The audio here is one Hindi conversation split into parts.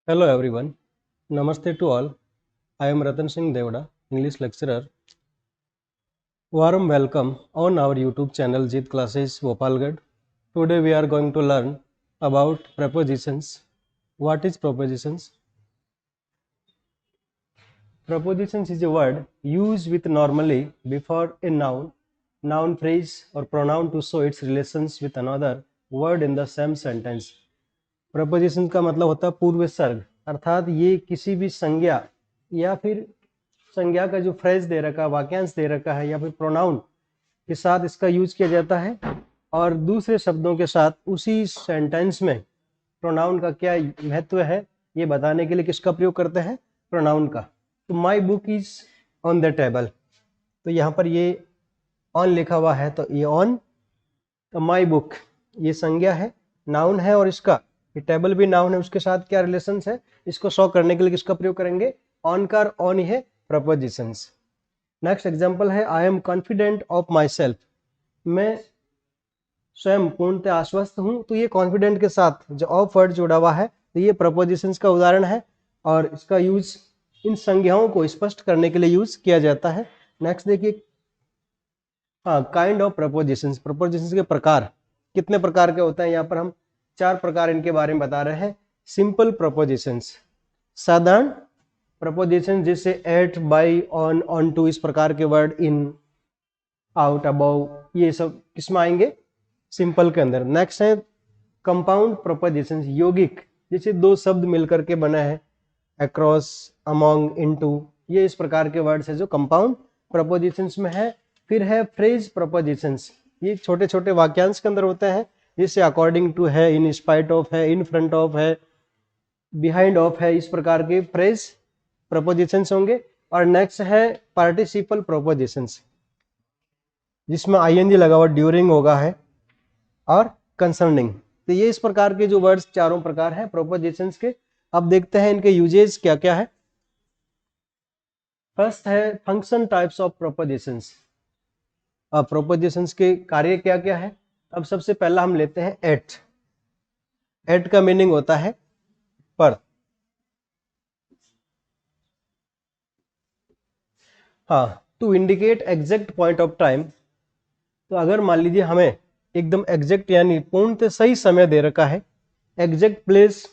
Hello everyone. Namaste to all. I am Ratan Singh Devda, English lecturer. Warm welcome on our YouTube channel Jeet Classes Bhopalgarh. Today we are going to learn about prepositions. What is prepositions? Prepositions is a word used with normally before a noun phrase or pronoun to show its relations with another word in the same sentence. Preposition का मतलब होता है पूर्व सर्ग, अर्थात ये किसी भी संज्ञा या फिर संज्ञा का जो फ्रेज दे रखा है, वाक्यांश दे रखा है या फिर प्रोनाउन के साथ इसका यूज किया जाता है और दूसरे शब्दों के साथ उसी सेंटेंस में प्रोनाउन का क्या महत्व है ये बताने के लिए किसका प्रयोग करते हैं? प्रोनाउन का। तो my book is on the table, तो यहाँ पर ये ऑन लिखा हुआ है तो ये ऑन, तो माई बुक ये संज्ञा है, नाउन है और इसका ये टेबल भी नाउन है, उसके साथ क्या रिलेशंस है इसको शो करने के लिए किसका प्रयोग करेंगे? ऑन का। ऑन ही है प्रपोजिशंस। नेक्स्ट एग्जांपल है I am confident of my self, मैं स्वयं पूर्णतः आश्वस्त हूं, तो ये कॉन्फिडेंट के साथ जो ऑफ वर्ड जुड़ा हुआ है तो ये प्रपोजिशंस का उदाहरण है और इसका यूज इन संज्ञाओं को स्पष्ट करने के लिए यूज किया जाता है। नेक्स्ट देखिए, काइंड ऑफ प्रपोजिशंस। प्रपोजिशंस के प्रकार कितने प्रकार के होते हैं? यहाँ पर हम 4 प्रकार इनके बारे में बता रहे हैं। सिंपल प्रपोजिशंस, साधारण प्रपोजिशन जैसे एट, बाई, ऑन टू, इस प्रकार के वर्ड, इन, आउट, अबव, ये सब किसमें आएंगे? सिंपल के अंदर। नेक्स्ट है कंपाउंड प्रपोजिशंस, यौगिक, जैसे 2 शब्द मिलकर के बना है, अक्रॉस, अमोंग, इनटू, ये इस प्रकार के वर्ड्स है जो कंपाउंड प्रपोजिशंस में है। फिर है फ्रेज प्रपोजिशंस, ये छोटे छोटे वाक्यांश के अंदर होते हैं, जैसे अकॉर्डिंग टू है, इन स्पाइट ऑफ है, इन फ्रंट ऑफ है, बिहाइंड ऑफ है, इस प्रकार के फ्रेज प्रपोजिशंस होंगे। और नेक्स्ट है पार्टिसिपल प्रपोजिशंस, जिसमें आईएनजी लगा हुआ, ड्यूरिंग होगा है और कंसर्निंग। तो ये इस प्रकार के जो वर्ड्स चारों प्रकार हैं प्रपोजिशंस के। अब देखते हैं इनके यूजेज क्या क्या है। फर्स्ट है फंक्शन टाइप्स ऑफ प्रपोजिशंस। अब प्रपोजिशंस के कार्य क्या क्या है? अब सबसे पहला हम लेते हैं एट। एट का मीनिंग होता है पर। To indicate exact point of time, तो अगर मान लीजिए हमें एकदम एग्जैक्ट यानी पूर्णतः सही समय दे रखा है, एग्जैक्ट प्लेस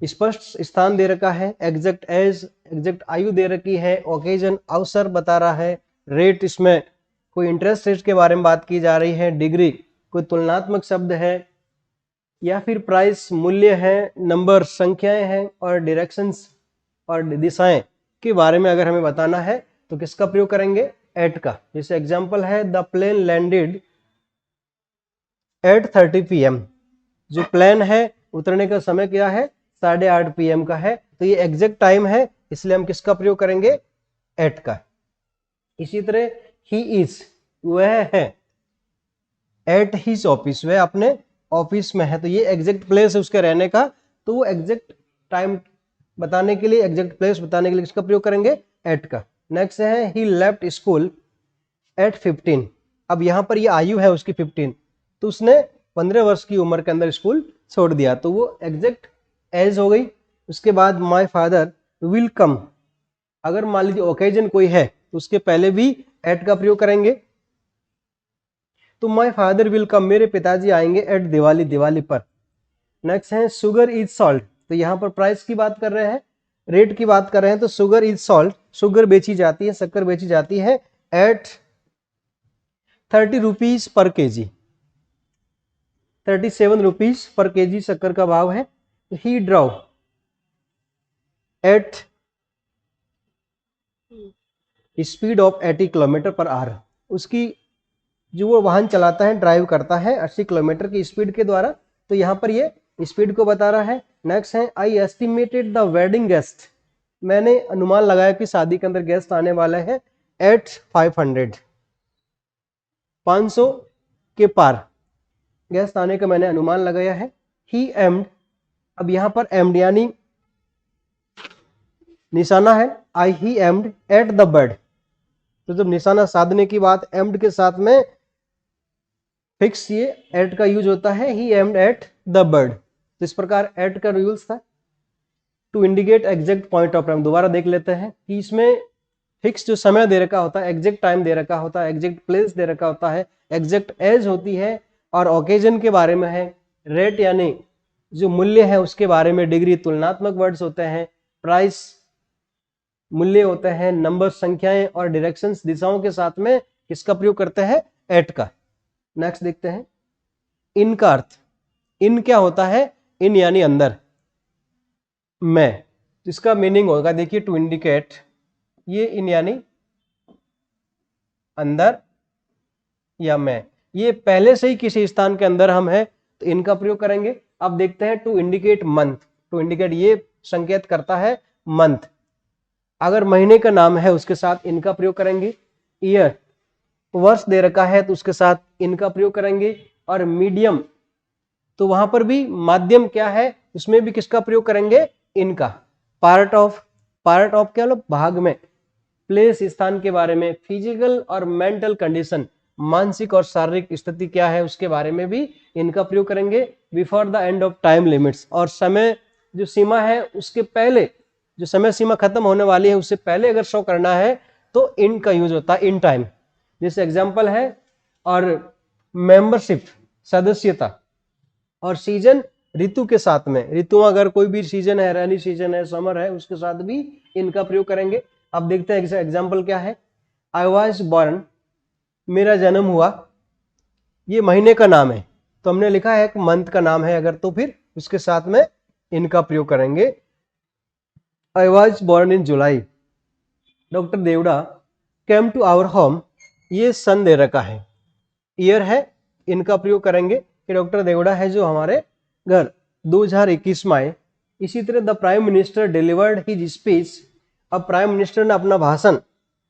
स्पष्ट स्थान दे रखा है, एग्जैक्ट एज एग्जैक्ट आयु दे रखी है, ओकेजन अवसर बता रहा है, रेट इसमें कोई इंटरेस्ट रेट के बारे में बात की जा रही है, डिग्री कोई तुलनात्मक शब्द है, या फिर प्राइस मूल्य है, नंबर संख्याएं हैं, और डायरेक्शंस और दिशाएं के बारे में अगर हमें बताना है तो किसका प्रयोग करेंगे? एट का। जैसे एग्जांपल है the plane landed at 30 PM, जो प्लेन है उतरने का समय क्या है? 8:30 PM का है, तो ये एग्जैक्ट टाइम है, इसलिए हम किसका प्रयोग करेंगे? एट का। इसी तरह ही इज, वह है, एट हिज ऑफिस, वह अपने ऑफिस में है, तो ये एग्जैक्ट प्लेस है उसके रहने का, तो वो एग्जैक्ट टाइम बताने के लिए, एग्जैक्ट प्लेस बताने के लिए किसका प्रयोग करेंगे? एट का। नेक्स्ट है ही लेफ्ट स्कूल एट 15, अब यहाँ पर ये आयु है उसकी 15, तो उसने 15 वर्ष की उम्र के अंदर स्कूल छोड़ दिया, तो वो एग्जैक्ट एज हो गई। उसके बाद माय फादर विल कम, अगर मान लीजिए ओकेजन कोई है तो उसके पहले भी एट का प्रयोग करेंगे, तो माय फादर विल कम, मेरे पिताजी आएंगे एट दिवाली, दिवाली पर। नेक्स्ट है शुगर इज सॉल्ट, तो यहाँ पर प्राइस की बात कर रहे हैं, रेट की बात कर रहे हैं, तो शुगर इज सॉल्ट, शुगर बेची जाती है, शक्कर बेची जाती है at 30 rupees per KG, 37 rupees per KG शक्कर का भाव है। He drove at speed of 80 kilometre per hour, उसकी जो वो वाहन चलाता है, ड्राइव करता है 80 किलोमीटर की स्पीड के द्वारा, तो यहाँ पर ये स्पीड को बता रहा है। नेक्स्ट है आई एस्टिमेटेड द वेडिंग गेस्ट, मैंने अनुमान लगाया कि शादी के अंदर गेस्ट आने वाले हैं एट 500, 500 के पार गेस्ट आने का मैंने अनुमान लगाया है। ही एम्ड, अब यहाँ पर एम्ड यानी निशाना है, आई ही एम्ड एट द बर्ड, तो जब निशाना साधने की बात एम्ड के साथ में फिक्स ये एट का यूज होता है, he aimed at the bird, तो इस प्रकार एट का यूज था। To indicate exact point of time. दोबारा देख लेते हैं कि इसमें फिक्स जो समय दे रखा होता है, एग्जैक्ट टाइम दे रखा होता है, एग्जैक्ट प्लेस दे रखा होता है, एग्जैक्ट एज होती है, और ओकेजन के बारे में है, रेट यानी जो मूल्य है उसके बारे में, डिग्री तुलनात्मक वर्ड्स होते हैं, प्राइस मूल्य होते हैं, नंबर संख्याएं, और डायरेक्शंस दिशाओं के साथ में किसका प्रयोग करते हैं, एट का। नेक्स्ट देखते हैं इन का अर्थ। इन क्या होता है, इन यानी अंदर, में, इसका मीनिंग होगा, देखिए टू इंडिकेट, ये इन यानी अंदर या में, ये पहले से ही किसी स्थान के अंदर हम है तो इनका प्रयोग करेंगे। अब देखते हैं to indicate month. To indicate ये संकेत करता है मंथ, अगर महीने का नाम है उसके साथ इनका प्रयोग करेंगे। ईयर वर्ष दे रखा है तो उसके साथ इनका प्रयोग करेंगे। और मीडियम तो वहां पर भी माध्यम क्या है उसमें भी किसका प्रयोग करेंगे, इनका। पार्ट ऑफ क्या मतलब भाग में। प्लेस स्थान के बारे में। फिजिकल और मेंटल कंडीशन मानसिक और शारीरिक स्थिति क्या है उसके बारे में भी इनका प्रयोग करेंगे। Before the end of time limits, और समय जो सीमा है उसके पहले, जो समय सीमा खत्म होने वाली है उससे पहले अगर शो करना है तो इन का यूज होता है, इन टाइम। जैसे एग्जांपल है, और मेंबरशिप सदस्यता, और सीजन ऋतु के साथ में, ऋतु अगर कोई भी सीजन है, रेनी सीजन है, समर है, उसके साथ भी इनका प्रयोग करेंगे। अब देखते हैं एग्जांपल क्या है। आई वॉज बॉर्न, मेरा जन्म हुआ, ये महीने का नाम है तो हमने लिखा है मंथ का नाम है अगर, तो फिर उसके साथ में इनका प्रयोग करेंगे। I was born in July, doctor Deora came to our home, ये सन दे रखा है, ईयर है, इनका प्रयोग करेंगे कि डॉक्टर देवड़ा है जो हमारे घर 2021 में आए। इसी तरह the prime minister delivered his speech, अब प्राइम मिनिस्टर ने अपना भाषण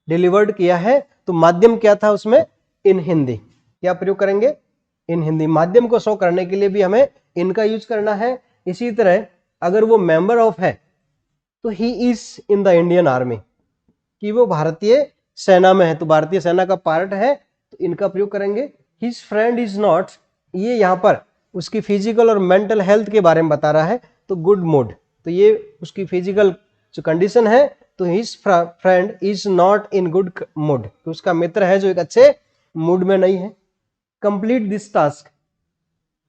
डिलीवर्ड किया है तो माध्यम क्या था उसमें, इन हिंदी। क्या प्रयोग करेंगे, इन हिंदी। माध्यम को शो करने के लिए भी हमें इनका यूज करना है। इसी तरह अगर वो मेंबर ऑफ है तो he is in the Indian army, कि वो भारतीय सेना में है तो भारतीय सेना का पार्ट है तो इनका प्रयोग करेंगे। हिज फ्रेंड इज नॉट, ये यहाँ पर उसकी फिजिकल और मेंटल हेल्थ के बारे में बता रहा है तो गुड मूड, तो ये उसकी फिजिकल जो कंडीशन है तो his friend is not in good mood, तो उसका मित्र है जो एक अच्छे मूड में नहीं है। कंप्लीट दिस टास्क,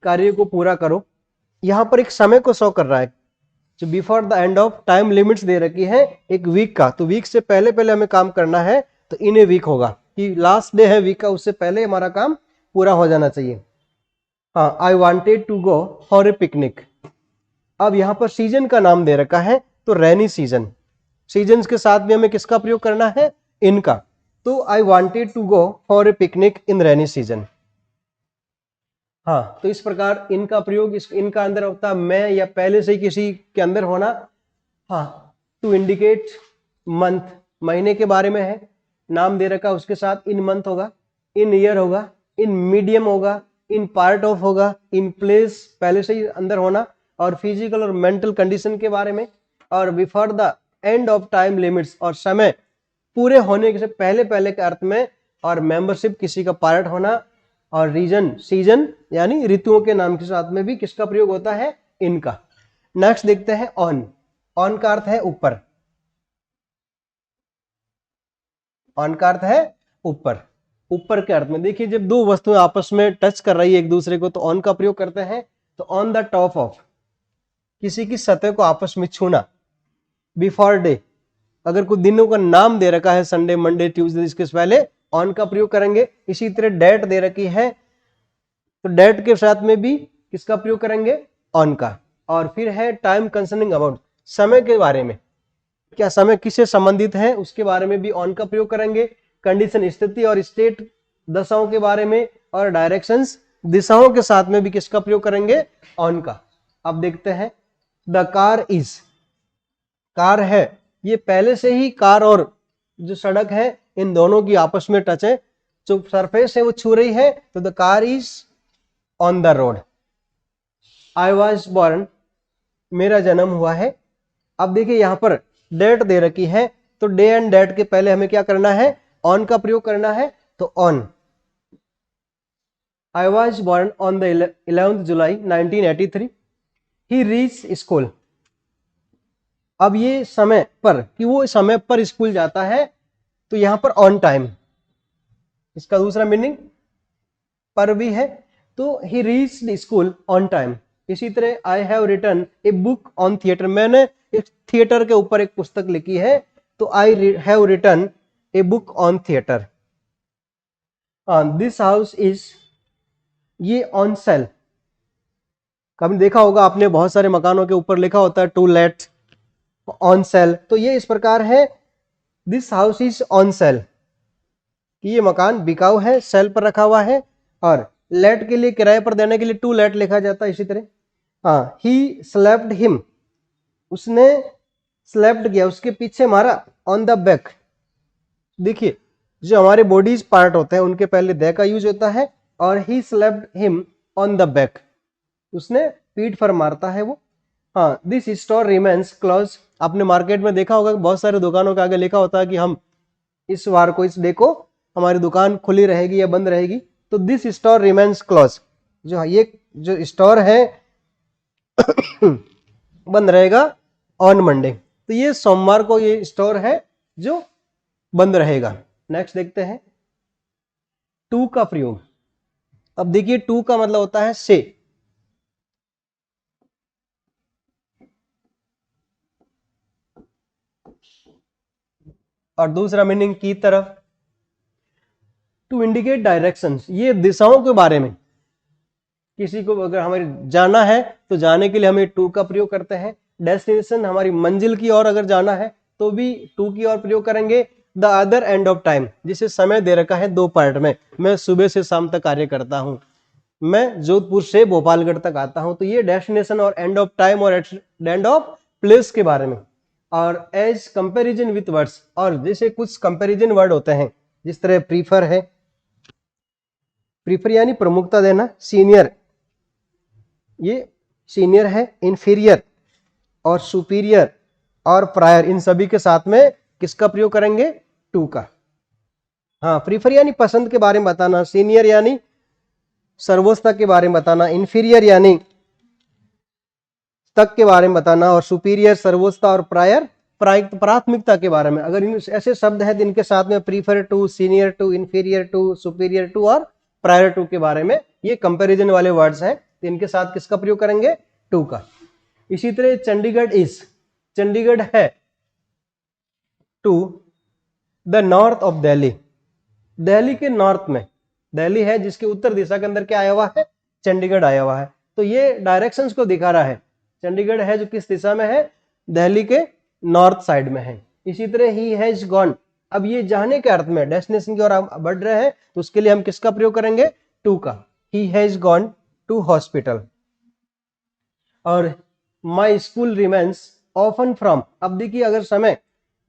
कार्य को पूरा करो, यहां पर एक समय को शो कर रहा है जो before the end of time limits दे रखी है एक वीक का, तो वीक से पहले पहले हमें काम करना है तो इन ए वीक होगा कि लास्ट डे है वीक का, उससे पहले हमारा काम पूरा हो जाना चाहिए। हाँ, I wanted to go for a picnic, अब यहां पर सीजन का नाम दे रखा है तो रेनी सीजन, सीजन के साथ में हमें किसका प्रयोग करना है, इनका। तो I wanted to go for a picnic in rainy season. हाँ, तो इस प्रकार इनका प्रयोग, इनका अंदर होता है मैं या पहले से ही किसी के अंदर होना। हाँ, टू इंडिकेट मंथ, महीने के बारे में है, नाम दे रखा उसके साथ इन मंथ होगा, इन ईयर होगा, इन मीडियम होगा, इन पार्ट ऑफ होगा, इन प्लेस पहले से ही अंदर होना, और फिजिकल और मेंटल कंडीशन के बारे में, और before the end of time limits, और समय पूरे होने से पहले पहले के अर्थ में, और मेंबरशिप किसी का पार्ट होना, और रीजन सीजन यानी ऋतुओं के नाम के साथ में भी किसका प्रयोग होता है, इनका। नेक्स्ट देखते हैं ऑन। ऑन का अर्थ है ऊपर, ऑन का अर्थ है ऊपर, ऊपर के अर्थ में। देखिए जब दो वस्तुएं आपस में टच कर रही है एक दूसरे को तो ऑन का प्रयोग करते हैं। तो ऑन द टॉप ऑफ, किसी की सतह को आपस में छूना। बिफोर डे, अगर कोई दिनों का नाम दे रखा है संडे मंडे ट्यूसडे, इसके पहले ऑन का प्रयोग करेंगे। इसी तरह डेट दे रखी है तो डेट के साथ में भी किसका प्रयोग करेंगे, ऑन का। और फिर है टाइम कंसर्निंग अबाउट, समय के बारे में, क्या समय किससे संबंधित है उसके बारे में भी ऑन का प्रयोग करेंगे। कंडीशन स्थिति और स्टेट दशाओं के बारे में, और डायरेक्शंस दिशाओं के साथ में भी किसका प्रयोग करेंगे, ऑन का। अब देखते हैं द कार इज, कार है, ये पहले से ही कार और जो सड़क है इन दोनों की आपस में टच है, जो सरफेस है वो छू रही है तो the car is on the road. I was born, मेरा जन्म हुआ है। अब देखिए यहां पर डेट दे रखी है तो डे एंड डेट के पहले हमें क्या करना है, ऑन का प्रयोग करना है तो on. I was born on the 11th July 1983, he reach school, अब ये समय पर, कि वो समय पर स्कूल जाता है, तो यहां पर ऑन टाइम, इसका दूसरा मीनिंग पर भी है, तो he reached school on time. इसी तरह I have written a book on theatre, मैंने एक थिएटर के ऊपर एक पुस्तक लिखी है, तो I have written a book on theatre. This house is, ये ऑन सेल, कभी देखा होगा आपने बहुत सारे मकानों के ऊपर लिखा होता है टू लेट, ऑन सेल, तो ये इस प्रकार है, this house is on sale, कि ये मकान बिकाऊ है, सेल पर रखा हुआ है, और लेट के लिए, किराए पर देने के लिए टू लेट लिखा जाता है। इसी तरह ही स्लेप्ड हिम, उसने स्लेप्ड किया, उसके पीछे मारा, ऑन द बैक। देखिए जो हमारे बॉडीज पार्ट होते हैं उनके पहले दे का यूज होता है, और ही slapped him on the back, उसने पीठ पर मारता है वो। दिस स्टोर रिमेन्स क्लोज, आपने मार्केट में देखा होगा बहुत सारे दुकानों के आगे लिखा होता है कि हम इस वार को, इस डे को हमारी दुकान खुली रहेगी या बंद रहेगी, तो दिस स्टोर रिमेन्स क्लोज, जो ये जो स्टोर है बंद रहेगा ऑन मंडे, तो ये सोमवार को ये स्टोर है जो बंद रहेगा। नेक्स्ट देखते हैं टू का प्रयोग। अब देखिए टू का मतलब होता है से, और दूसरा मीनिंग की तरफ। टू इंडिकेट डायरेक्शंस, ये दिशाओं के बारे में, किसी को अगर हमें जाना है तो जाने के लिए हमें टू का प्रयोग करते हैं। डेस्टिनेशन, हमारी मंजिल की ओर अगर जाना है तो भी टू की ओर प्रयोग करेंगे। The other and of time, जिसे समय दे रखा है दो पार्ट में, मैं सुबह से शाम तक कार्य करता हूं, मैं जोधपुर से भोपालगढ़ तक आता हूं, तो ये डेस्टिनेशन और एंड ऑफ टाइम और एंड ऑफ प्लेस के बारे में। और एज कंपेरिजन विथ वर्ड्स, और जैसे कुछ कंपेरिजन वर्ड होते हैं, जिस तरह प्रीफर है, प्रीफर यानी प्रमुखता देना, सीनियर, ये सीनियर है, इंफीरियर और सुपीरियर और प्रायर, इन सभी के साथ में किसका प्रयोग करेंगे, टू का। प्रीफर यानी पसंद के बारे में बताना, सीनियर यानी सर्वोच्चता के बारे में बताना, इंफीरियर यानी तक के बारे में बताना, और सुपीरियर सर्वोच्चता, और प्रायर प्राथमिकता के बारे में। अगर ऐसे शब्द हैं जिनके साथ में prefer to, senior to, inferior to, superior to और प्रायर टू के बारे में, ये कंपैरिजन वाले वर्ड्स हैं, तो इनके साथ किसका प्रयोग करेंगे, टू का। इसी तरह चंडीगढ़ इज, चंडीगढ़ है to the north of Delhi, Delhi के नॉर्थ में, दिल्ली है जिसके उत्तर दिशा के अंदर क्या आया हुआ है, चंडीगढ़ आया हुआ है, तो ये डायरेक्शंस को दिखा रहा है, चंडीगढ़ है जो किस दिशा में है, दिल्ली के नॉर्थ साइड में है। इसी तरह ही हैज गॉन, अब ये जाने के अर्थ में, डेस्टिनेशन की ओर हम बढ़ रहे हैं, तो उसके लिए हम किसका प्रयोग करेंगे, टू का। He has gone to hospital. और my school remains often from, अब देखिए अगर समय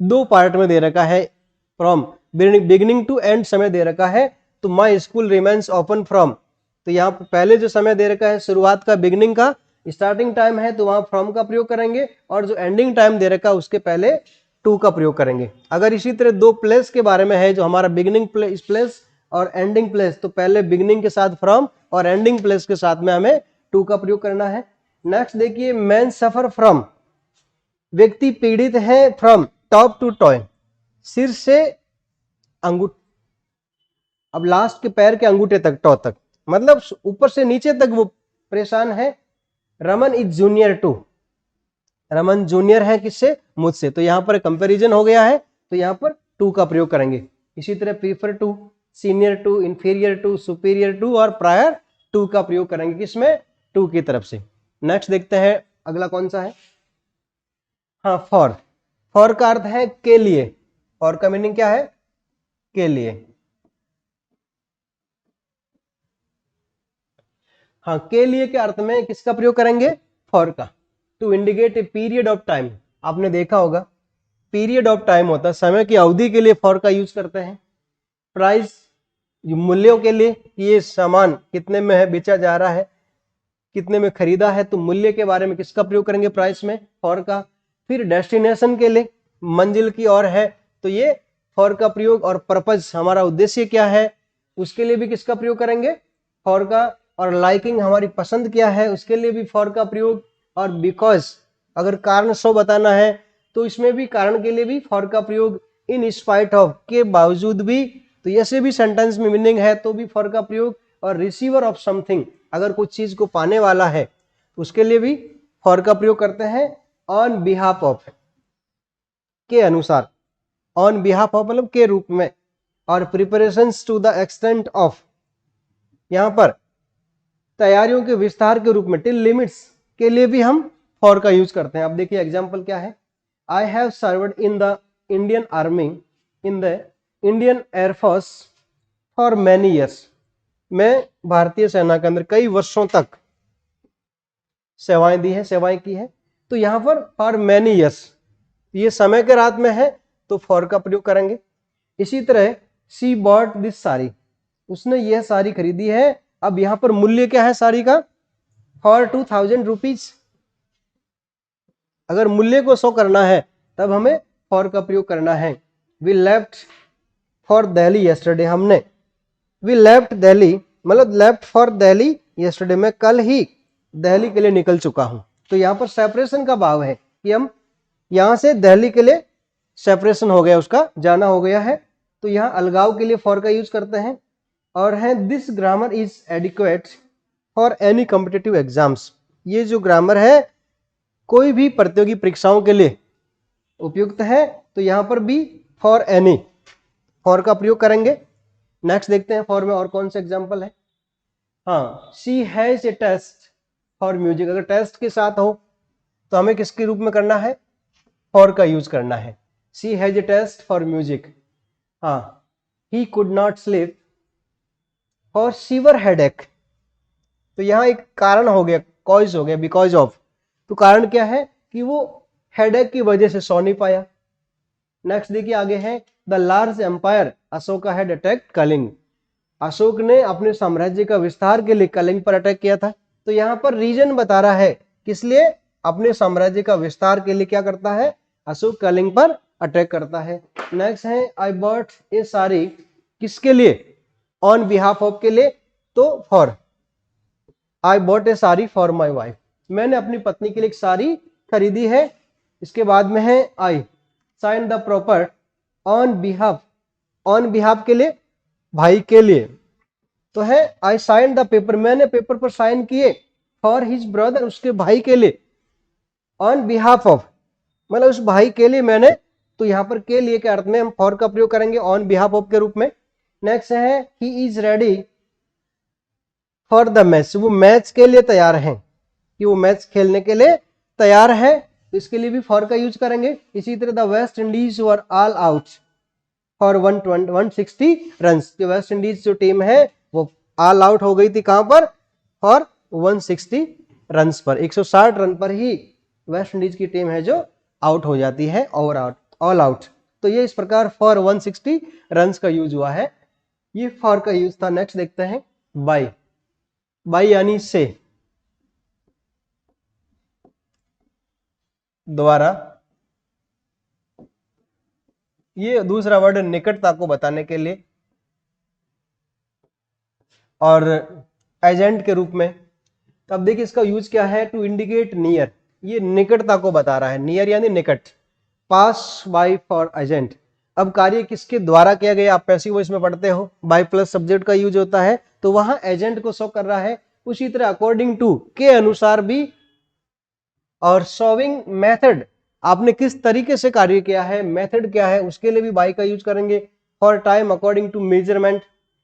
दो पार्ट में दे रखा है, फ्रॉम बिगिनिंग टू एंड समय दे रखा है, तो माई स्कूल रिमेन्स ओपन फ्रॉम, तो यहाँ पहले जो समय दे रखा है शुरुआत का, बिगिनिंग का, स्टार्टिंग टाइम है तो वहां फ्रॉम का प्रयोग करेंगे, और जो एंडिंग टाइम दे रखा है उसके पहले टू का प्रयोग करेंगे। अगर इसी तरह दो प्लेस के बारे में है, जो हमारा बिगिनिंग प्लेस और एंडिंग प्लेस, तो पहले बिगिनिंग के साथ फ्रॉम और एंडिंग प्लेस के साथ में हमें टू का प्रयोग करना है। नेक्स्ट देखिए मैन सफर फ्रॉम, व्यक्ति पीड़ित है, फ्रॉम टॉप टू टॉय, सिर से अंगूठे, अब लास्ट के पैर के अंगूठे तक, टॉ तक, मतलब ऊपर से नीचे तक वो परेशान है। Raman is junior to, Raman junior है किससे, मुझसे, तो यहां पर कंपैरिजन हो गया है, तो यहां पर टू का प्रयोग करेंगे। इसी तरह prefer to, senior to, inferior to, superior to और प्रायर टू का प्रयोग करेंगे, किसमें, टू की तरफ से। नेक्स्ट देखते हैं अगला कौन सा है, फॉर, फॉर का अर्थ है के लिए, फॉर का मीनिंग क्या है, के लिए। के लिए के अर्थ में किसका प्रयोग करेंगे, फॉर का। To indicate a period of time, आपने देखा होगा पीरियड ऑफ टाइम होता है, समय की अवधि के लिए फॉर का यूज करते हैं। प्राइस, मूल्यों के लिए, ये सामान कितने में है, बेचा जा रहा है, कितने में खरीदा है, तो मूल्य के बारे में किसका प्रयोग करेंगे, प्राइस में, फॉर का। फिर डेस्टिनेशन के लिए, मंजिल की ओर है, तो ये फॉर का प्रयोग, और पर्पज, हमारा उद्देश्य क्या है, उसके लिए भी किसका प्रयोग करेंगे, फॉर का। और लाइकिंग, हमारी पसंद क्या है, उसके लिए भी फॉर का प्रयोग। और बिकॉज, अगर कारण सो बताना है, तो इसमें भी कारण के लिए भी फॉर का प्रयोग, इन स्पाइट ऑफ के बावजूद भी, तो ऐसे भी सेंटेंस में मीनिंग है तो भी फॉर का प्रयोग। और रिसीवर ऑफ समथिंग, अगर कुछ चीज को पाने वाला है तो उसके लिए भी फॉर का प्रयोग करते हैं। ऑन बिहाफ ऑफ, के अनुसार, ऑन बिहाफ ऑफ मतलब के रूप में। और preparations to the extent of, यहां पर तैयारियों के विस्तार के रूप में, टिल लिमिट्स के लिए भी हम फॉर का यूज करते हैं। अब देखिए एग्जांपल क्या है। I have served in the Indian army, in the Indian air force for many years, मैं भारतीय सेना के अंदर कई वर्षों तक सेवाएं दी है, सेवाएं की है। तो यहां पर फॉर मैनी ईयर्स, ये समय के रात में है तो फॉर का प्रयोग करेंगे। इसी तरह शी बॉट दिस साड़ी, उसने यह साड़ी खरीदी है। अब यहां पर मूल्य क्या है साड़ी का, फॉर 2000 रुपीज। अगर मूल्य को शो करना है तब हमें फॉर का प्रयोग करना है। We left for Delhi yesterday, हमने वी लेफ्ट दिल्ली मतलब लेफ्ट फॉर दिल्ली यस्टरडे, मैं कल ही दिल्ली के लिए निकल चुका हूं। तो यहां पर सेपरेशन का भाव है कि हम यहां से दिल्ली के लिए सेपरेशन हो गया, उसका जाना हो गया है। तो यहां अलगाव के लिए फॉर का यूज करते हैं। और है this grammar is adequate for any competitive exams, ये जो ग्रामर है कोई भी प्रतियोगी परीक्षाओं के लिए उपयुक्त है। तो यहां पर भी फॉर एनी, फॉर का प्रयोग करेंगे। नेक्स्ट देखते हैं फॉर में और कौन से एग्जाम्पल है। हाँ, she has a taste for music, अगर टेस्ट के साथ हो तो हमें किसके रूप में करना है, फॉर का यूज करना है। She has a taste for music. हाँ, he could not sleep for severe headache, तो यहां एक कारण हो गया, कॉज हो गया, बिकॉज ऑफ। तो कारण क्या है कि वो हेडेक की वजह से सो नहीं पाया। नेक्स्ट देखिए आगे है, the large empire Ashoka had attacked Kalinga, Ashok ने अपने साम्राज्य का विस्तार के लिए कलिंग पर अटैक किया था। तो यहां पर रीजन बता रहा है किस लिए, अपने साम्राज्य का विस्तार के लिए क्या करता है, अशोक कलिंग पर अटैक करता है। नेक्स्ट है आई बॉट ए साड़ी, किसके लिए, ऑन बिहाफ ऑफ के लिए, तो for. I bought A sari for my wife, मैंने अपनी पत्नी के लिए एक साड़ी खरीदी है। इसके बाद में है I sign the proper on behalf, on behalf के लिए, भाई के लिए। तो है आई साइन द पेपर, मैंने पेपर पर साइन किए, फॉर हिज ब्रदर, उसके भाई के लिए। ऑन बिहाफ ऑफ मतलब उस भाई के लिए मैंने, तो यहां पर के लिए के अर्थ में हम फॉर का प्रयोग करेंगे ऑन बिहाफ ऑफ के रूप में। नेक्स्ट है he is ready for the match, वो मैच के लिए तैयार है, कि वो मैच खेलने के लिए तैयार है, तो इसके लिए भी फॉर का यूज करेंगे। इसी तरह the West Indies were all out for 160 run, West Indies जो टीम है वो ऑल आउट हो गई थी कहां पर, फॉर 160 रन पर, 160 रन पर ही वेस्ट इंडीज की टीम है जो आउट हो जाती है, ओवर आउट, ऑल आउट। तो ये इस प्रकार फॉर 160 रन का यूज हुआ है, ये फॉर का यूज था। नेक्स्ट देखते हैं बाय, बाय यानी से, द्वारा, ये दूसरा वर्ड निकटता को बताने के लिए, और एजेंट के रूप में। तब देखिए इसका यूज क्या है, टू इंडिकेट नियर, ये निकटता को बता रहा है, नियर यानी निकट, पास बाय फॉर एजेंट। अब कार्य किसके द्वारा किया गया, आप पैसिव वॉइस में पढ़ते हो, बाय प्लस सब्जेक्ट का यूज होता है, तो वहां एजेंट को शो कर रहा है। उसी तरह अकॉर्डिंग टू के अनुसार भी, और शोविंग मेथड, आपने किस तरीके से कार्य किया है, मेथड क्या है, उसके लिए भी बाय का यूज करेंगे। For time according to measurement,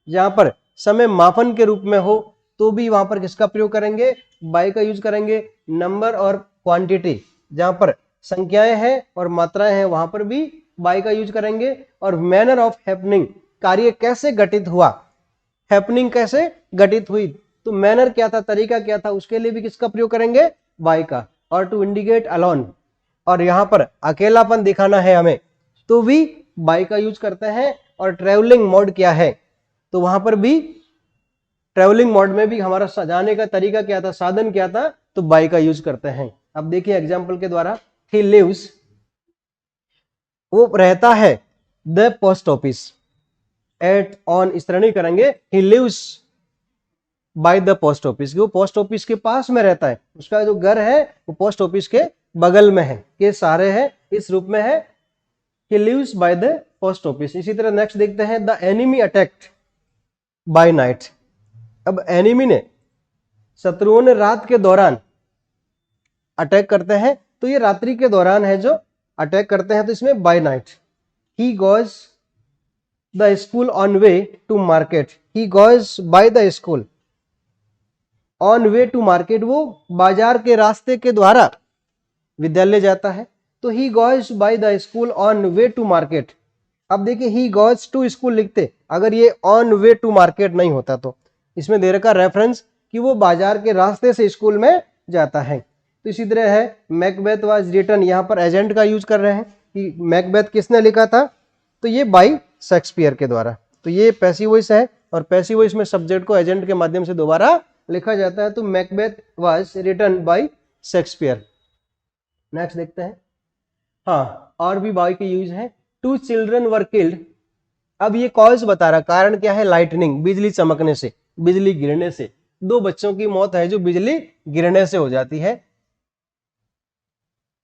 जहां पर समय मापन के रूप में हो तो भी वहां पर किसका प्रयोग करेंगे, बाय का यूज करेंगे। नंबर और क्वांटिटी, जहां पर संख्याएं हैं और मात्राएं हैं वहां पर भी बाय का यूज करेंगे। और मैनर ऑफ हैपनिंग, कार्य कैसे घटित हुआ, हैपनिंग कैसे घटित हुई, तो मैनर क्या था, तरीका क्या था, उसके लिए भी किसका प्रयोग करेंगे, बाय का। और टू इंडिकेट अलोन, और यहां पर अकेलापन दिखाना है हमें, तो भी बाय का यूज करते हैं। और ट्रेवलिंग मोड क्या है, तो वहां पर भी ट्रेवलिंग मोड में भी हमारा जाने का तरीका क्या था, साधन क्या था, तो बाय का यूज करते हैं। अब देखिए एग्जाम्पल के द्वारा, ही लिव्स, वो रहता है, the post office, at on इस तरह नहीं करेंगे, he lives by the post office, वो पोस्ट ऑफिस के पास में रहता है, उसका जो घर है वो पोस्ट ऑफिस के बगल में है, के सारे है, इस रूप में है। He lives by the post office. इसी तरह नेक्स्ट देखते हैं, the enemy attacked by night. अब एनिमी ने, शत्रुओं ने रात के दौरान अटैक करते हैं, तो ये रात्रि के दौरान है जो अटैक करते हैं, तो इसमें by night. He goes the school on way to market. He goes by the school on way to market, वो बाजार के रास्ते के द्वारा विद्यालय जाता है, तो he goes by the school on way to market. अब देखिए ही गोज टू स्कूल लिखते, अगर ये ऑन वे टू मार्केट नहीं होता तो इसमें दे रखा रेफरेंस कि वो बाजार के रास्ते से स्कूल में जाता है। तो इसी तरह है, मैकबेथ वाज रिटन, यहाँ पर एजेंट का यूज कर रहे हैं कि मैकबेथ किसने लिखा था, तो ये बाय शेक्सपियर के द्वारा। तो ये पैसिव वॉइस है, और पैसिव वॉइस में सब्जेक्ट को एजेंट के माध्यम से दोबारा लिखा जाता है, तो Macbeth was written by Shakespeare. Next देखते हैं, हाँ और भी बाय के यूज है। 2 चिल्ड्रन वर किल्ड। अब ये कॉज बता रहा, कारण क्या है, लाइटनिंग, बिजली चमकने से, बिजली गिरने से। 2 बच्चों की मौत है जो बिजली गिरने से हो जाती है।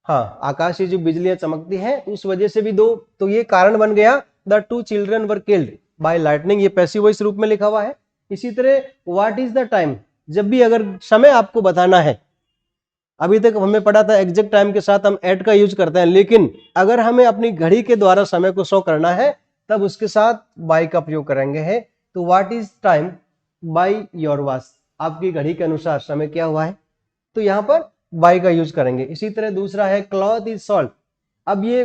हाँ, आकाश से जो बिजलियां चमकती है उस वजह से भी 2, तो ये कारण बन गया, the 2 children were killed by lightning, ये पैसिव वॉइस रूप में लिखा हुआ है। इसी तरह व्हाट इज द टाइम, जब भी अगर समय आपको बताना है, अभी तक हमें पढ़ा था एग्जैक्ट टाइम के साथ हम एट का यूज करते हैं, लेकिन अगर हमें अपनी घड़ी के द्वारा समय को शो करना है तब उसके साथ बाय का प्रयोग करेंगे है। तो what is time by your watch, आपकी घड़ी के अनुसार समय क्या हुआ है, तो यहाँ पर बाय का यूज करेंगे। इसी तरह दूसरा है क्लॉथ इज सोल्ड। अब ये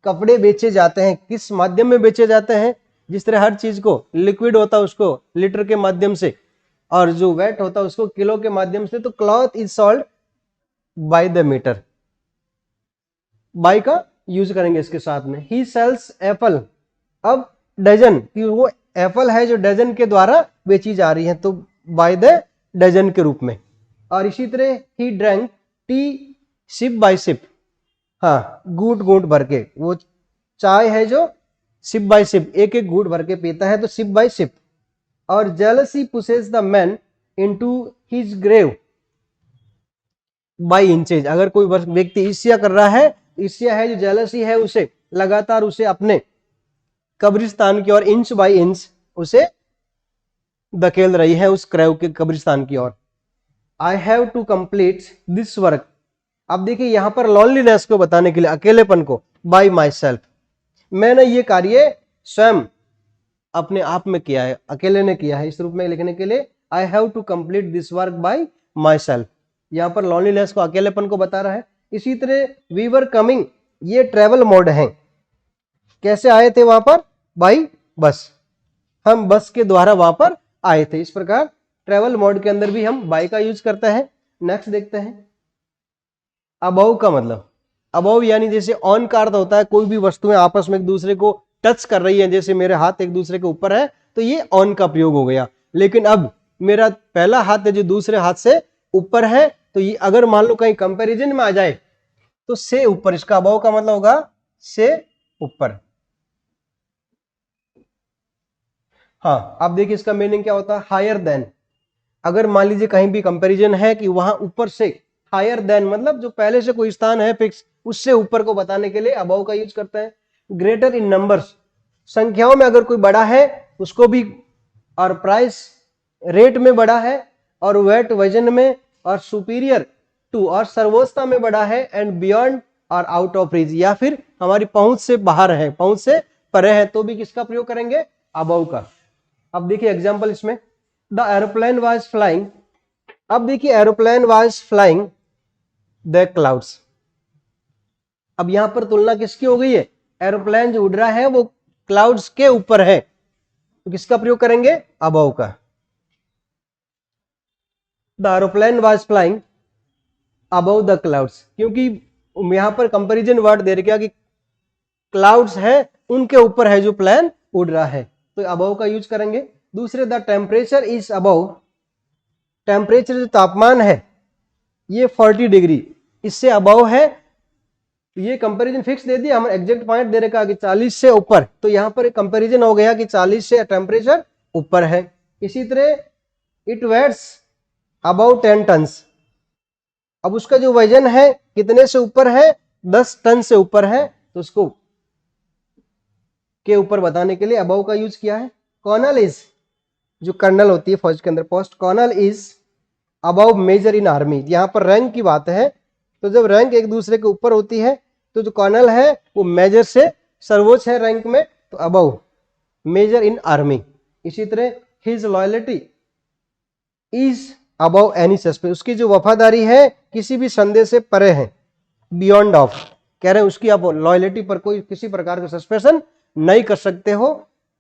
कपड़े बेचे जाते हैं, किस माध्यम में बेचे जाते हैं, जिस तरह हर चीज को लिक्विड होता है उसको लीटर के माध्यम से, और जो वेट होता है उसको किलो के माध्यम से, तो cloth is sold by the metre, by का यूज करेंगे इसके साथ में। ही सेल्स एप्पल, अब डजन, कि वो एप्पल है जो डजन के द्वारा बेची जा रही है, तो बाय द डजन के रूप में। और इसी तरह he drank tea sip by sip, हाँ घूट घूट भर के, वो चाय है जो सिप बाय सिप, एक एक घूट भर के पीता है, तो सिप बाय सिप। और jealousy pushes the man into his grave by inches, अगर कोई व्यक्ति ईर्ष्या कर रहा है, ईर्ष्या है जो जेलसी है उसे लगातार उसे अपने कब्रिस्तान की ओर इंच बाय इंच उसे धकेल रही है, उस क्रेव के कब्रिस्तान की ओर। I have to complete this work, अब देखिए यहां पर लॉनलीनेस को बताने के लिए, अकेलेपन को, बाय माई सेल्फ, मैंने ये कार्य स्वयं अपने आप में किया है, अकेले ने किया है, इस रूप में लिखने के लिए I have to complete this work by myself, यहां पर लॉनलीनेस को, अकेलेपन को बता रहा है। इसी तरह वी वर कमिंग, ये ट्रेवल मोड है, कैसे आए थे वहां पर, बाय बस, हम बस के द्वारा वहां पर आए थे। इस प्रकार ट्रेवल मोड के अंदर भी हम बाय का यूज करते हैं। नेक्स्ट देखते हैं, अबव का मतलब, अबव यानी जैसे ऑन का अर्थ होता है कोई भी वस्तुएं आपस में एक दूसरे को टच कर रही है, जैसे मेरे हाथ एक दूसरे के ऊपर है तो ये ऑन का प्रयोग हो गया। लेकिन अब मेरा पहला हाथ है जो दूसरे हाथ से ऊपर है, तो ये अगर मान लो कहीं कंपैरिजन में आ जाए तो से ऊपर, इसका अबव का मतलब होगा से ऊपर। हाँ, अब देखिए इसका मीनिंग क्या होता है, हायर देन, अगर मान लीजिए कहीं भी कंपैरिजन है कि वहां ऊपर से, हायर देन मतलब जो पहले से कोई स्थान है फिक्स, उससे ऊपर को बताने के लिए अबव का यूज करते हैं। ग्रेटर इन नंबर्स, संख्याओं में अगर कोई बड़ा है उसको भी, और प्राइस रेट में बड़ा है, और वेट वजन में, और सुपीरियर टू और सर्वोच्चता में बड़ा है, एंड बियॉन्ड और आउट ऑफ रीच, या फिर हमारी पहुंच से बाहर है, पहुंच से परे है, तो भी किसका प्रयोग करेंगे, अबव का। अब देखिए एग्जाम्पल इसमें, द एरोप्लेन वाज फ्लाइंग, अब देखिए aeroplane was flying the clouds, अब यहां पर तुलना किसकी हो गई है, एरोप्लेन जो उड़ रहा है वो क्लाउड्स के ऊपर है, तो किसका प्रयोग करेंगे, अबव का। The aeroplane was flying above the clouds, क्योंकि यहां पर कंपैरिजन वर्ड दे रखा कि क्लाउड्स है उनके ऊपर है जो प्लेन उड़ रहा है, तो अबव का यूज करेंगे। दूसरे, the temperature is above, temperature जो तापमान है ये 40 डिग्री, इससे अबव है, ये कंपैरिजन फिक्स दे दिया, हम एग्जैक्ट पॉइंट दे रखा कि 40 से ऊपर, तो यहां पर कंपैरिजन हो गया कि 40 से टेम्परेचर ऊपर है। इसी तरह इट वेट्स अबव 10 टन्स, अब उसका जो वजन है कितने से ऊपर है, 10 टन से ऊपर है, तो उसको के ऊपर बताने के लिए अबव का यूज किया है। कर्नल इज, जो कर्नल होती है फौज के अंदर post, colonel is above major in army. यहां पर रैंक की बात है, तो जब रैंक एक दूसरे के ऊपर होती है तो जो कर्नल है वो मेजर से सर्वोच्च है रैंक में, तो अबव मेजर इन आर्मी। इसी तरह his loyalty is above any suspense, उसकी जो वफादारी है किसी भी संदेह से परे है, बियॉन्ड ऑफ, कह रहे हैं उसकी आप लॉयल्टी पर कोई किसी प्रकार का सस्पेंशन नहीं कर सकते हो।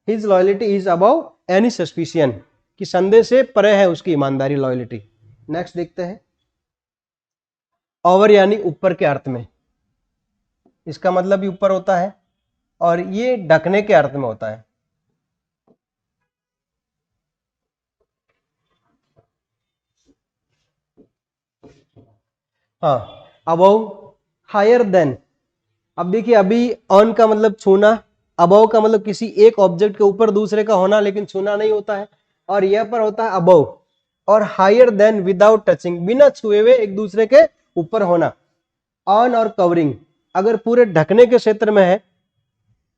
His loyalty is above any suspicion, कि संदेह से परे है उसकी ईमानदारी, लॉयल्टी। नेक्स्ट देखते हैं, ओवर यानी ऊपर के अर्थ में, इसका मतलब भी ऊपर होता है और ये ढकने के अर्थ में होता है। हाँ, अबव, हायर देन। अब देखिए अभी ऑन का मतलब छूना, अबव का मतलब किसी एक ऑब्जेक्ट के ऊपर दूसरे का होना, लेकिन छूना नहीं होता है, और यह पर होता है अबव। और हायर देन विदाउट टचिंग, बिना छुए हुए एक दूसरे के ऊपर होना। ऑन और कवरिंग, अगर पूरे ढकने के क्षेत्र में है,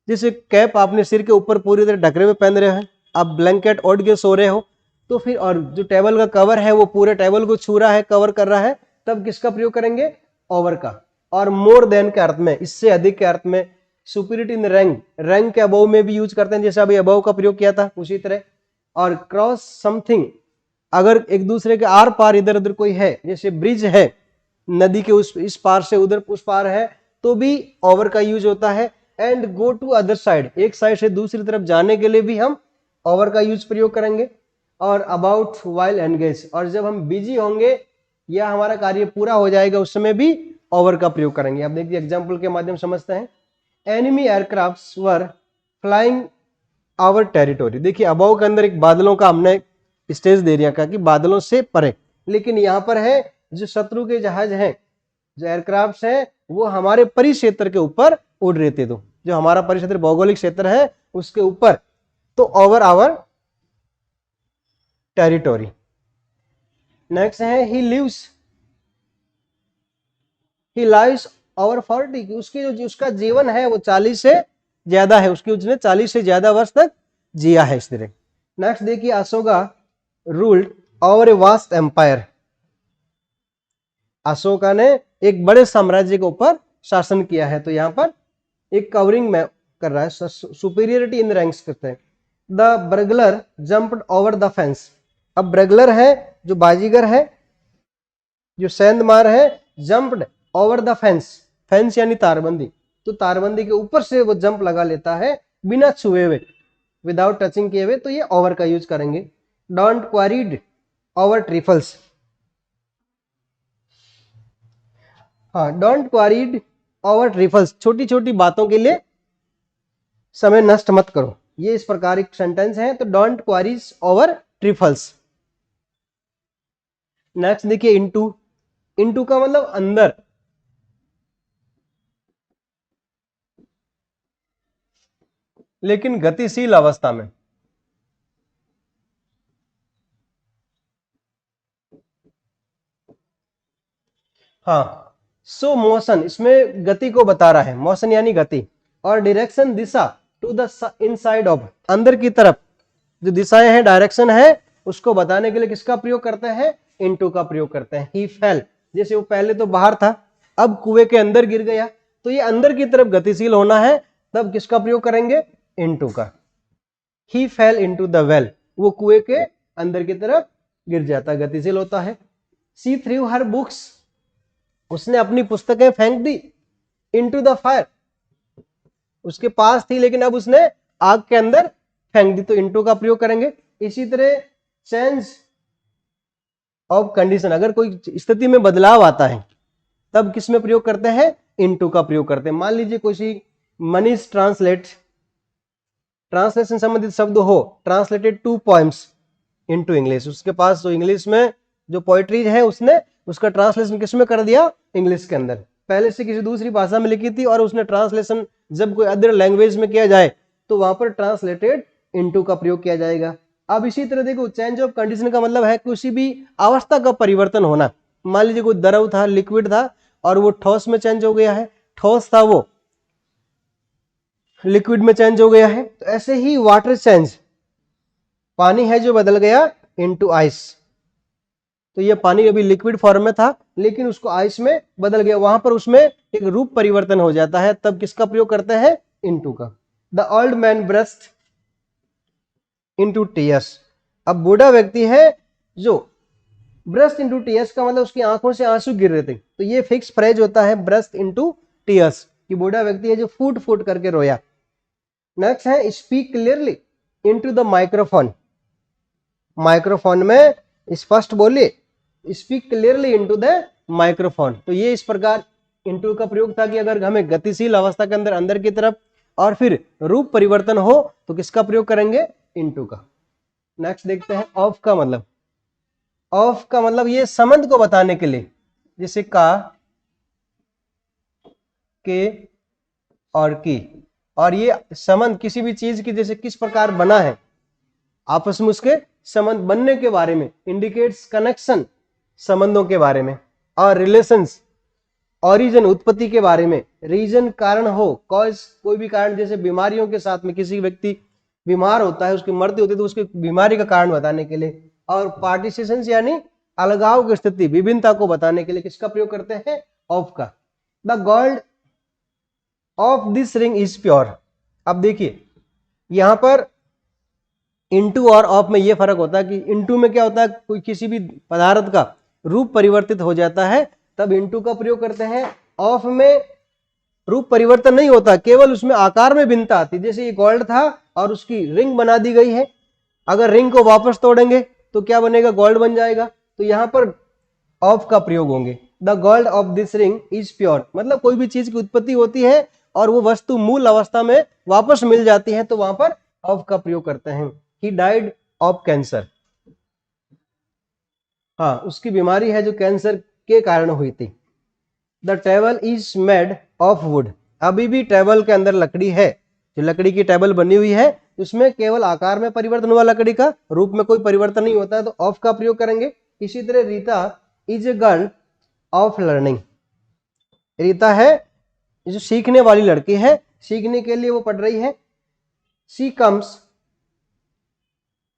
जैसे कैप आपने सिर के ऊपर पूरी तरह ढकने में पहन रहे हैं, आप ब्लैंकेट ओढ़ के सो रहे हो, तो फिर और जो टेबल का कवर है वो पूरे टेबल को छू रहा है, कवर कर रहा है, तब किसका प्रयोग करेंगे, ओवर का। और मोर देन के अर्थ में, इससे अधिक के अर्थ में, सुपीरियरिटी इन रैंक, रैंक के अबव में भी यूज करते हैं, जैसे अभी अबव का प्रयोग किया था उसी तरह। और क्रॉस समथिंग, अगर एक दूसरे के आर पार इधर उधर कोई है, जैसे ब्रिज है, नदी के उस इस पार से उधर उस पार है, तो भी ओवर का यूज होता है। And go to other side, एक साइड से दूसरी तरफ जाने के लिए भी हम ओवर का यूज प्रयोग करेंगे। और अबाउट वाइल एंगेज, और जब हम बिजी होंगे या हमारा कार्य पूरा हो जाएगा उस समय भी ओवर का प्रयोग करेंगे। अब देखिए एग्जाम्पल के माध्यम समझते हैं। Enemy aircrafts were flying our territory. देखिए अबाव के अंदर एक बादलों का हमने स्टेज दे दिया कि बादलों से परे, लेकिन यहां पर है जो शत्रु के जहाज हैं, जो एयरक्राफ्ट हैं, वो हमारे परिक्षेत्र के ऊपर उड़ रहे थे, तो जो हमारा परिक्षेत्र भौगोलिक क्षेत्र है उसके ऊपर, तो ओवर आवर टेरिटोरी। नेक्स्ट है he lives, he lives over 40, उसकी जो उसका जीवन है वो 40 से ज्यादा है, उसकी उसने 40 से ज्यादा वर्ष तक जिया है इस तरह। नेक्स्ट देखिए, Ashoka ruled over a vast empire. Ashoka ने एक बड़े साम्राज्य के ऊपर शासन किया है, तो यहां पर एक कवरिंग में कर रहा है, सुपीरियरिटी इन रैंक्स करते हैं। The burglar jumped over the fence. अब ब्रगलर है जो बाजीगर है, जो सेंधमार है, jumped over the fence, fence यानी तारबंदी, तो तारबंदी के ऊपर से वो जंप लगा लेता है बिना छुए हुए, विदाउट टचिंग किए हुए, तो ये ओवर का यूज करेंगे। Don't quarrel over trifles. हाँ, डोंट क्वारीड ओवर ट्रिफल्स, छोटी छोटी बातों के लिए समय नष्ट मत करो, ये इस प्रकार एक सेंटेंस है, तो don't queries over trifles. Next देखिए, इनटू, इनटू का मतलब अंदर, लेकिन गतिशील अवस्था में। हाँ, सो मोशन, इसमें गति को बता रहा है, मोशन यानी गति। और डायरेक्शन, दिशा, टू द इनसाइड ऑफ, अंदर की तरफ जो दिशाएं हैं, डायरेक्शन है, उसको बताने के लिए किसका प्रयोग करते हैं, इनटू का प्रयोग करते हैं। ही फेल, जैसे वो पहले तो बाहर था, अब कुएं के अंदर गिर गया, तो ये अंदर की तरफ गतिशील होना है, तब किसका प्रयोग करेंगे, इनटू का। ही फेल इनटू द वेल, वो कुएं के अंदर की तरफ गिर जाता है, गतिशील होता है। सी थ्रू हर बुक्स, उसने अपनी पुस्तकें फेंक दी, इनटू द फायर, उसके पास थी लेकिन अब उसने आग के अंदर फेंक दी, तो इनटू का प्रयोग करेंगे। इसी तरह चेंज ऑफ कंडीशन, अगर कोई स्थिति में बदलाव आता है तब किस में प्रयोग करते हैं, इनटू का प्रयोग करते हैं। मान लीजिए कोई मनीष ट्रांसलेट, ट्रांसलेशन संबंधित शब्द हो, ट्रांसलेटेड 2 पोएम्स इनटू इंग्लिश, उसके पास जो इंग्लिश में जो पोएट्री है उसने उसका ट्रांसलेशन किस में कर दिया, इंग्लिश के अंदर, पहले से किसी दूसरी भाषा में लिखी थी और उसने ट्रांसलेशन जब कोई अदर लैंग्वेज में किया जाए तो वहां पर ट्रांसलेटेड इनटू का प्रयोग किया जाएगा। अब इसी तरह देखो, चेंज ऑफ कंडीशन का मतलब है किसी भी अवस्था का परिवर्तन होना, मान लीजिए कोई द्रव था, लिक्विड था और वो ठोस में चेंज हो गया है, ठोस था वो लिक्विड में चेंज हो गया है, तो ऐसे ही वाटर चेंज, पानी है जो बदल गया इनटू आइस। तो ये पानी अभी लिक्विड फॉर्म में था लेकिन उसको आइस में बदल गया, वहां पर उसमें एक रूप परिवर्तन हो जाता है, तब किसका प्रयोग करते हैं? इनटू का। The old man burst into tears. अब बूढ़ा व्यक्ति है जो ब्रस्ट इनटू टीयर्स का मतलब उसकी आंखों से आंसू गिर रहे थे, तो ये फिक्स फ्रेज होता है ब्रस्ट इनटू टीयर्स, कि बूढ़ा व्यक्ति है जो फूट फूट करके रोया। नेक्स्ट है speak clearly into the microphone. Microphone में स्पष्ट बोलिए, speak clearly into the microphone. तो ये इस प्रकार इनटू का प्रयोग था कि अगर हमें गतिशील अवस्था के अंदर की तरफ और फिर रूप परिवर्तन हो तो किसका प्रयोग करेंगे? इनटू का। नेक्स्ट देखते हैं ऑफ का मतलब। ऑफ का मतलब ये संबंध को बताने के लिए, जैसे का, के और की, और ये संबंध किसी भी चीज की जैसे किस प्रकार बना है, आपस में उसके संबंध बनने के बारे में, इंडिकेट्स कनेक्शन, संबंधों के बारे में, और रिलेशंस, ओरिजिन, उत्पत्ति के बारे में, रीजन, कारण हो, कॉज, कोई भी कारण, जैसे बीमारियों के साथ में किसी व्यक्ति बीमार होता है, उसकी मृत्यु होती है तो उसकी बीमारी का कारण बताने के लिए, और पार्टिसिपेशन यानी अलगाव की स्थिति, विभिन्नता को बताने के लिए किसका प्रयोग करते हैं? ऑफ का। The gold of this ring is pure. अब देखिए यहां पर इनटू और ऑफ में यह फर्क होता है कि इनटू में क्या होता है, कोई किसी भी पदार्थ का रूप परिवर्तित हो जाता है तब इनटू का प्रयोग करते हैं। ऑफ में रूप परिवर्तन नहीं होता, केवल उसमें आकार में भिन्नता आती है। जैसे ये गोल्ड था और उसकी रिंग बना दी गई है, अगर रिंग को वापस तोड़ेंगे तो क्या बनेगा? गोल्ड बन जाएगा। तो यहां पर ऑफ का प्रयोग होंगे। The gold of this ring is pure, मतलब कोई भी चीज की उत्पत्ति होती है और वो वस्तु मूल अवस्था में वापस मिल जाती है तो वहां पर ऑफ का प्रयोग करते हैं। He died of cancer. हाँ, उसकी बीमारी है जो कैंसर के कारण हुई थी। The table is made of would. अभी भी टेबल के अंदर लकड़ी है, जो लकड़ी की टेबल बनी हुई है उसमें केवल आकार में परिवर्तन हुआ, लकड़ी का रूप में कोई परिवर्तन नहीं होता है, तो ऑफ का प्रयोग करेंगे। इसी तरह Rita is a girl of learning. Rita है जो सीखने वाली लड़की है, सीखने के लिए वो पढ़ रही है। शी कम्स,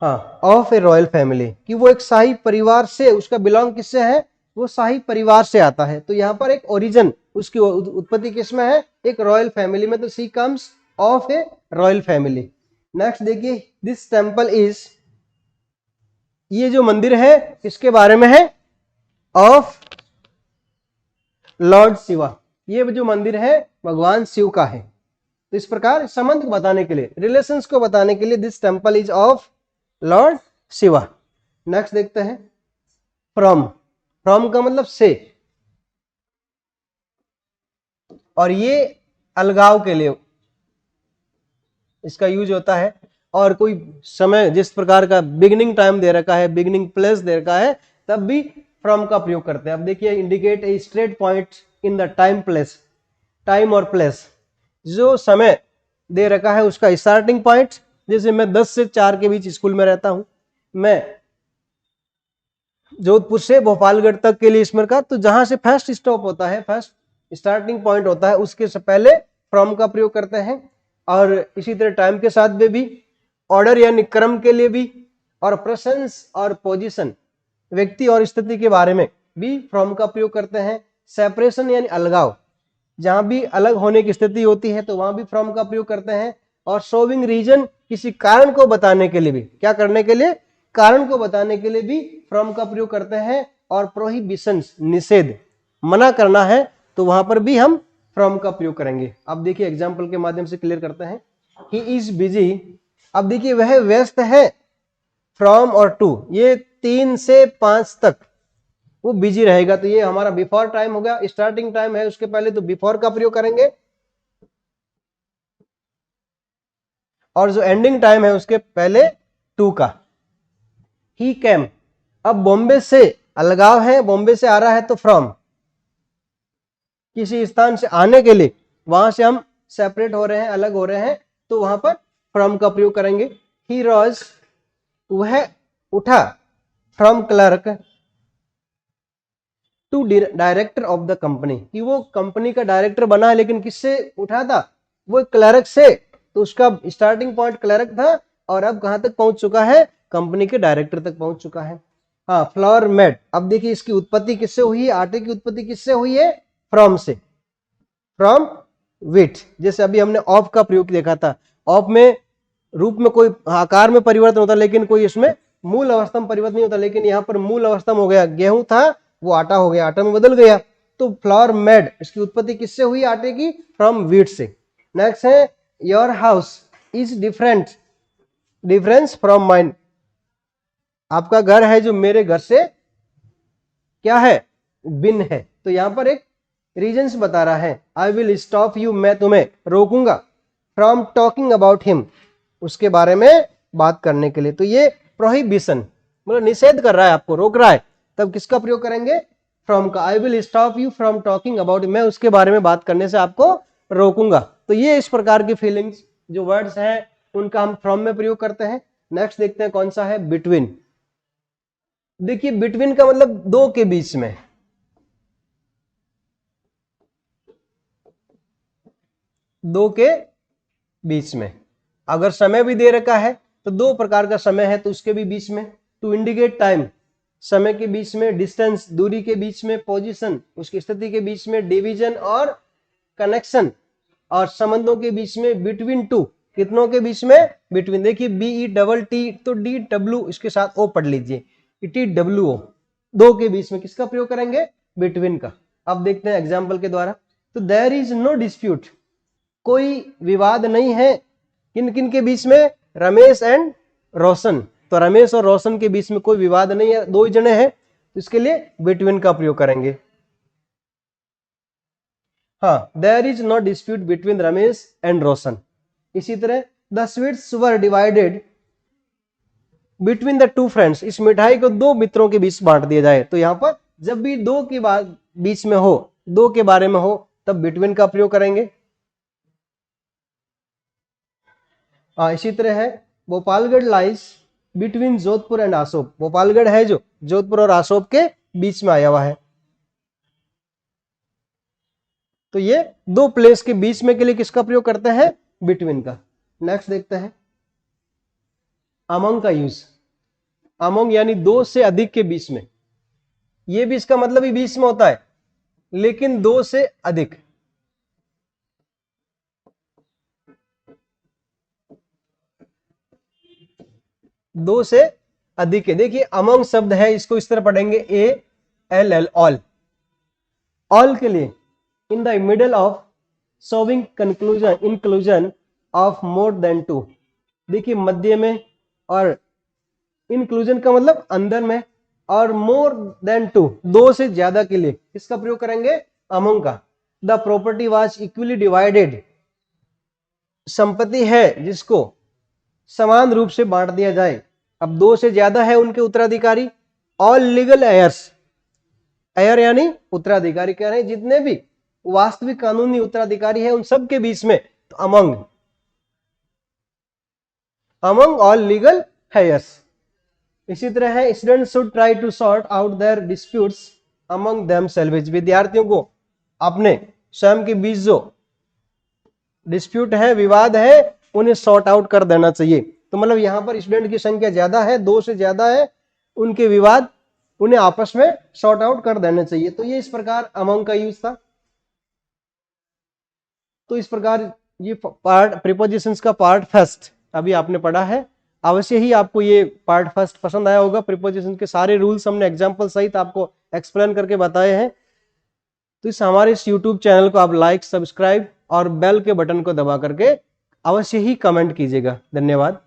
हाँ, ऑफ ए रॉयल फैमिली, कि वो एक शाही परिवार से, उसका बिलोंग किससे है? वो शाही परिवार से आता है। तो यहाँ पर एक ओरिजिन, उसकी उत्पत्ति किसमें है? एक रॉयल फैमिली में। तो she comes of A royal family. Next देखिए, दिस टेम्पल इज, ये जो मंदिर है किसके बारे में है? Of Lord Shiva. ये जो मंदिर है भगवान शिव का है। तो इस प्रकार संबंध को बताने के लिए, रिलेशंस को बताने के लिए, this temple is of Lord Shiva. Next देखते हैं फ्रॉम। फ्रॉम का मतलब से, और ये अलगाव के लिए इसका यूज होता है। और कोई समय जिस प्रकार का बिगिनिंग टाइम दे रखा है, बिगिनिंग प्लेस दे रखा है, तब भी फ्रॉम का प्रयोग करते हैं। अब देखिए, indicate a straight point in the time place. Time और प्लेस, जो समय दे रखा है उसका स्टार्टिंग पॉइंट, जैसे मैं 10 से 4 के बीच स्कूल में रहता हूं, मैं जोधपुर से भोपालगढ़ तक के लिए इसमें का, तो जहां से फर्स्ट स्टॉप होता है, फर्स्ट स्टार्टिंग पॉइंट होता है, उसके से पहले फ्रॉम का प्रयोग करते हैं। और इसी तरह टाइम के साथ में भी, ऑर्डर यानी क्रम के लिए भी, और प्रेजेंस और पोजीशन, व्यक्ति और स्थिति के बारे में भी फ्रॉम का प्रयोग करते हैं। सेपरेशन यानी अलगाव, जहां भी अलग होने की स्थिति होती है तो वहां भी फ्रॉम का प्रयोग करते हैं। और शोविंग रीजन, किसी कारण को बताने के लिए भी, क्या करने के लिए? कारण को बताने के लिए भी फ्रॉम का प्रयोग करते हैं। और प्रोहिबिशंस, निषेध, मना करना है तो वहां पर भी हम फ्रॉम का प्रयोग करेंगे। अब देखिए एग्जाम्पल के माध्यम से क्लियर करते हैं। He is busy. अब देखिए वह व्यस्त है, फ्रॉम और टू, ये 3 से 5 तक वो बिजी रहेगा, तो ये हमारा बिफोर टाइम हो गया। स्टार्टिंग टाइम है उसके पहले तो बिफोर का प्रयोग करेंगे, और जो एंडिंग टाइम है उसके पहले टू का। ही कैम, अब बॉम्बे से अलगाव है, बॉम्बे से आ रहा है तो फ्रॉम, किसी स्थान से आने के लिए, वहां से हम सेपरेट हो रहे हैं, अलग हो रहे हैं, तो वहां पर फ्रॉम का प्रयोग करेंगे। ही रोज, वह उठा, from clerk, to director of the company, कि वो कंपनी का डायरेक्टर बना है, लेकिन किससे उठा था, वो क्लर्क से। तो उसका स्टार्टिंग पॉइंट क्लर्क था और अब कहां तक पहुंच चुका है, कंपनी के डायरेक्टर तक पहुंच चुका है। हाँ, फ्लावर मेड, अब देखिए इसकी उत्पत्ति किससे हुई है, आटे की उत्पत्ति किससे हुई है, फ्रॉम से, फ्रॉम विट। जैसे अभी हमने ऑफ का प्रयोग देखा था, ऑफ में रूप में कोई आकार में परिवर्तन होता, लेकिन कोई इसमें मूल अवस्था में परिवर्तन नहीं होता, लेकिन यहाँ पर मूल अवस्था में हो गया, गेहूं था वो आटा हो गया, आटा में बदल गया। तो फ्लावर मेड, इसकी उत्पत्ति किससे हुई, आटे की, फ्रॉम व्हीट से। नेक्स्ट है your house is difference from mine, आपका घर है जो मेरे घर से क्या है, भिन्न है। तो यहां पर एक रीजंस बता रहा है, आई विल स्टॉप यू, मैं तुम्हें रोकूंगा, फ्रॉम टॉकिंग अबाउट हिम, उसके बारे में बात करने के लिए। तो ये प्रोहिबिशन मतलब निषेध कर रहा है, आपको रोक रहा है, तब किसका प्रयोग करेंगे, फ्रॉम का। I will stop you from talking about, मैं उसके बारे में बात करने से आपको रोकूंगा। तो ये इस प्रकार की फीलिंग्स जो वर्ड्स हैं उनका हम फ्रॉम में प्रयोग करते हैं। नेक्स्ट देखते हैं कौन सा है, बिटवीन। देखिए बिटवीन का मतलब दो के बीच में, दो के बीच में। अगर समय भी दे रखा है तो दो प्रकार का समय है, तो उसके भी बीच में। टू इंडिकेट टाइम, समय के बीच में, डिस्टेंस दूरी के बीच में, पोजीशन उसकी स्थिति के बीच में, डिवीजन और कनेक्शन और संबंधों के बीच में, बिटवीन टू कितनों के बीच में, बिटवीन। देखिए BE तो DW इसके साथ ओ पढ़ लीजिए, TWO, दो के बीच में किसका प्रयोग करेंगे, बिटवीन का। अब देखते हैं एग्जाम्पल के द्वारा। तो देयर इज नो डिस्प्यूट, कोई विवाद नहीं है, किन किन के बीच में, रमेश एंड रोशन। तो रमेश और रोशन के बीच में कोई विवाद नहीं है, दो ही जने हैं, तो इसके लिए बिटवीन का प्रयोग करेंगे। हाँ, there is no dispute between Ramesh and Roshan. इसी तरह the sweets were divided between the two friends, इस मिठाई को दो मित्रों के बीच बांट दिया जाए। तो यहां पर जब भी दो की बात बीच में हो, दो के बारे में हो, तब बिटवीन का प्रयोग करेंगे। इसी तरह है भोपालगढ़ लाइस बिटवीन जोधपुर एंड आसोप, भोपालगढ़ है जो जोधपुर और आसोप के बीच में आया हुआ है। तो ये दो प्लेस के बीच में के लिए किसका प्रयोग करते हैं, बिटवीन का। नेक्स्ट देखते हैं अमंग का यूज। अमंग यानी दो से अधिक के बीच में, ये भी इसका मतलब ही बीच में होता है, लेकिन दो से अधिक। दो से अधिक है। देखिए अमंग शब्द है, इसको इस तरह पढ़ेंगे ALL, ऑल। ऑल के लिए in the middle of showing inclusion of more than two, देखिए मध्य में, और इंक्लूजन का मतलब अंदर में, और मोर देन टू दो से ज्यादा के लिए किसका प्रयोग करेंगे, अमंग का। The property was equally divided, संपत्ति है जिसको समान रूप से बांट दिया जाए। अब दो से ज्यादा है उनके उत्तराधिकारी। ऑल लीगल एयर्स, एयर यानी उत्तराधिकारी, कह रहे हैं जितने भी वास्तविक कानूनी उत्तराधिकारी है उन सब के बीच में, तो अमंग ऑल लीगल हेयर्स। इसी तरह है students should try to sort out their disputes among themselves, विद्यार्थियों को अपने स्वयं के बीच जो डिस्प्यूट है, विवाद है, उन्हें सॉर्ट आउट कर देना चाहिए। तो मतलब यहां पर स्टूडेंट की संख्या ज्यादा है, दो से ज्यादा है, उनके विवाद उन्हें आपस में सॉर्ट आउट कर देना चाहिए। तो ये इस प्रकार अमंग का यूज था। तो इस प्रकार ये पार्ट प्रीपोजिशंस का पार्ट फर्स्ट अभी आपने पढ़ा है। अवश्य ही आपको ये पार्ट फर्स्ट पसंद आया होगा। प्रीपोजिशन के सारे रूल्स हमने एग्जांपल सहित आपको एक्सप्लेन करके बताए हैं। तो इस हमारे इस यूट्यूब चैनल को आप लाइक, सब्सक्राइब और बेल के बटन को दबा करके अवश्य ही कमेंट कीजिएगा। धन्यवाद।